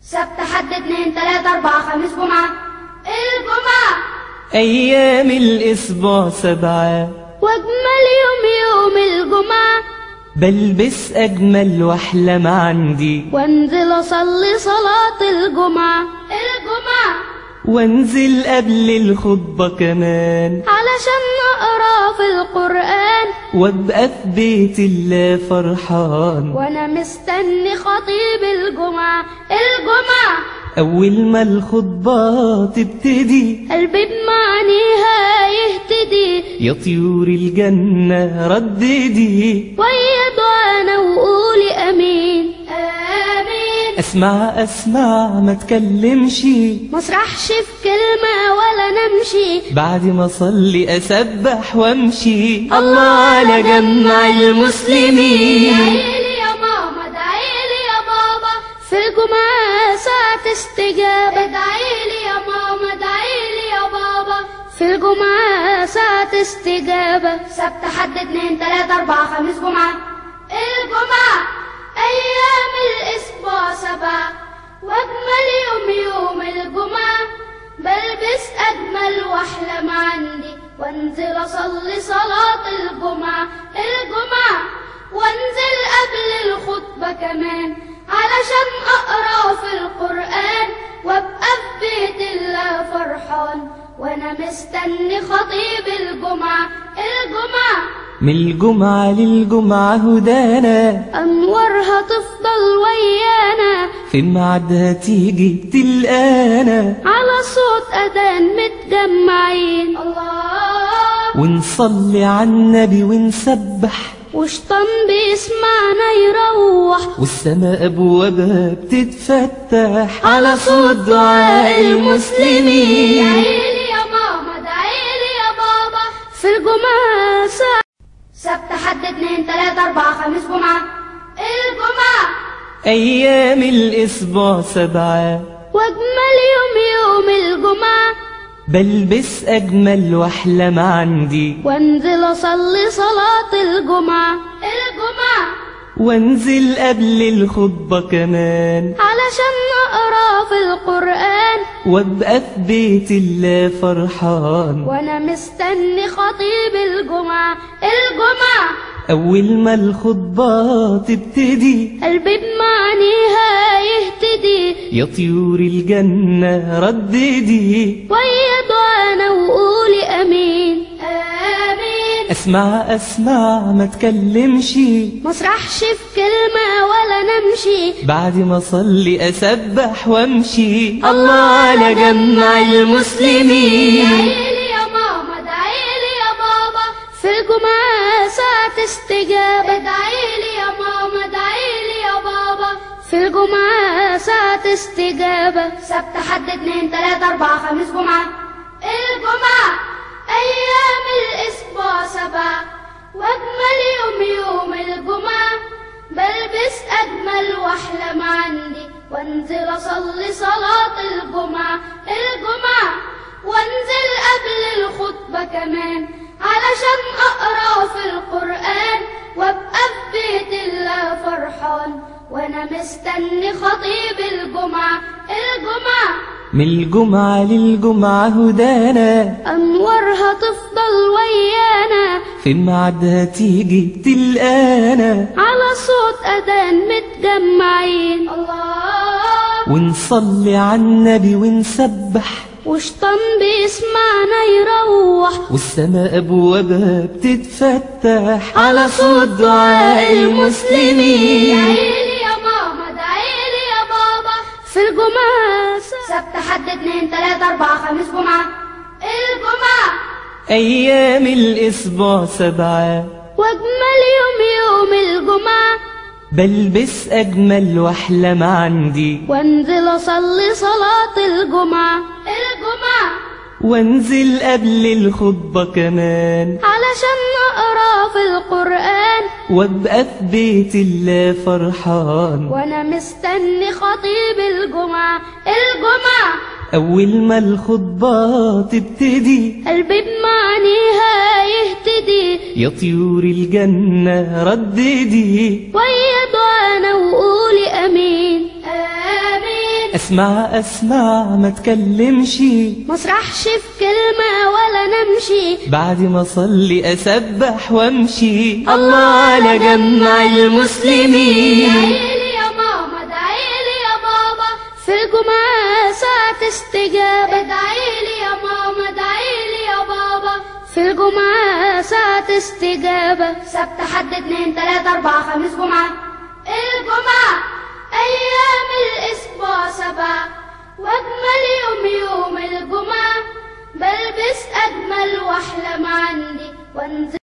سبت حد اتنين تلاتة أربعة خميس جمعة. الجمعة أيام الأسبوع 7 وأجمل يوم يوم الجمعة. بلبس أجمل وأحلى ما عندي وانزل أصلي صلاة الجمعة. الجمعة وانزل قبل الخطبة كمان علشان نقرأ في القرآن. وابقى في بيت الله فرحان وأنا مستني خطيب الجمعة. الجمعة أول ما الخطبة تبتدي قلبي بمعانيها يهتدي. يا طيور الجنة رددي ويا دعانا وقولي أمين آمين. أسمع ما تكلمش مسرحش في كلمة ولا نمشي. بعد ما أصلي أسبح وأمشي. الله على جمع المسلمين. ادعيلي يا ماما ادعيلي يا بابا في الجمعة ساعة استجابة. ادعيلي يا ماما ادعيلي يا بابا في الجمعة ساعة استجابة. سبت حد اتنين تلاتة أربعة خميس جمعة. الجمعة أيام الأسبوع 7 وأجمل يوم يوم الجمعة. بلبس أجمل وأحلى ما عندي وانزل أصلي صلاة الجمعة. الجمعة وانزل قبل الخطبة كمان علشان أقرأ في القرآن. وابقى في بيت الله فرحان وأنا مستني خطيب الجمعة. الجمعة من الجمعة للجمعة هدانا أنوارها تفضل ويانا. في ميعادها تيجي تلقانا على صوت أذان متجمعين. الله ونصلي على النبي ونسبح وشطن بيسمعنا يروح. والسماء أبوابها بتتفتح على صوت دعاء المسلمين. ادعيلي يا ماما ادعيلي يا بابا في الجمعة ساعة. سبت حد اتنين تلاتة أربعة خميس جمعة. الجمعة أيام الأسبوع 7 وأجمل يوم يوم الجمعة. بلبس أجمل وأحلى ما عندي وانزل أصلي صلاة الجمعة. الجمعة وانزل قبل الخطبة كمان علشان نقرأ في القرآن. وابقى في بيت الله فرحان وأنا مستني خطيب الجمعة. الجمعة أول ما الخطبة تبتدي قلبي بمعانيها يهتدي. يا طيور الجنة رددي ويا دعانا وقولي أمين آمين. أسمع ما تكلمش مسرحش في كلمة ولا نمشي. بعد ما أصلي أسبح وأمشي. الله على جمع المسلمين. ادعيلي يا ماما ادعيلي يا بابا في الجمعة ساعة استجابة. ادعيلي يا ماما ادعيلي يا بابا في الجمعة ساعة استجابة. سبت حد اتنين تلاتة أربعة خميس جمعة. الجمعة أيام الأسبوع 7 وأجمل يوم يوم الجمعة. بلبس أجمل وأحلى ما عندي وانزل أصلي صلاة الجمعة. الجمعة وانزل قبل الخطبة كمان علشان أقرأ في القرآن. وابقى في بيت الله فرحان وأنا مستني خطيب الجمعة. الجمعة من الجمعة للجمعة هدانا أنوارها تفضل ويانا. في ميعادها تيجي تلقانا على صوت أذان متجمعين. الله ونصلي على النبي ونسبح وشطن بيسمعنا يروح. والسماء أبوابها بتتفتح على صوت دعاء المسلمين. ادعيلي يا ماما ادعيلي يا بابا في الجمعة سبت حد اتنين تلاتة أربعة خميس جمعة. الجمعة أيام الأسبوع 7 وأجمل يوم يوم الجمعة. بلبس أجمل وأحلى ما عندي وانزل أصلي صلاة الجمعة. الجمعة وانزل قبل الخطبة كمان علشان نقرأ في القرآن. وابقى في بيت الله فرحان وأنا مستني خطيب الجمعة. الجمعة أول ما الخطبة تبتدي قلبي بمعانيها يهتدي. يا طيور الجنة رددي ويا دعانا وقولي أمين آمين. اسمع ما تكلمش، مسرحش في كلمة ولا نمشي، بعد ما اصلي اسبح وامشي. الله على جمع المسلمين. ادعيلي يا ماما ادعيلي يا بابا، في الجمعة ساعة استجابة. ادعيلي يا ماما ادعيلي يا بابا، في الجمعة ساعة استجابة. سبت حد اتنين تلاتة أربعة خميس جمعة. الجمعة أيام الأسبوع 7، وأجمل يوم الجمعة، بلبس أجمل وأحلم عندي وأنزل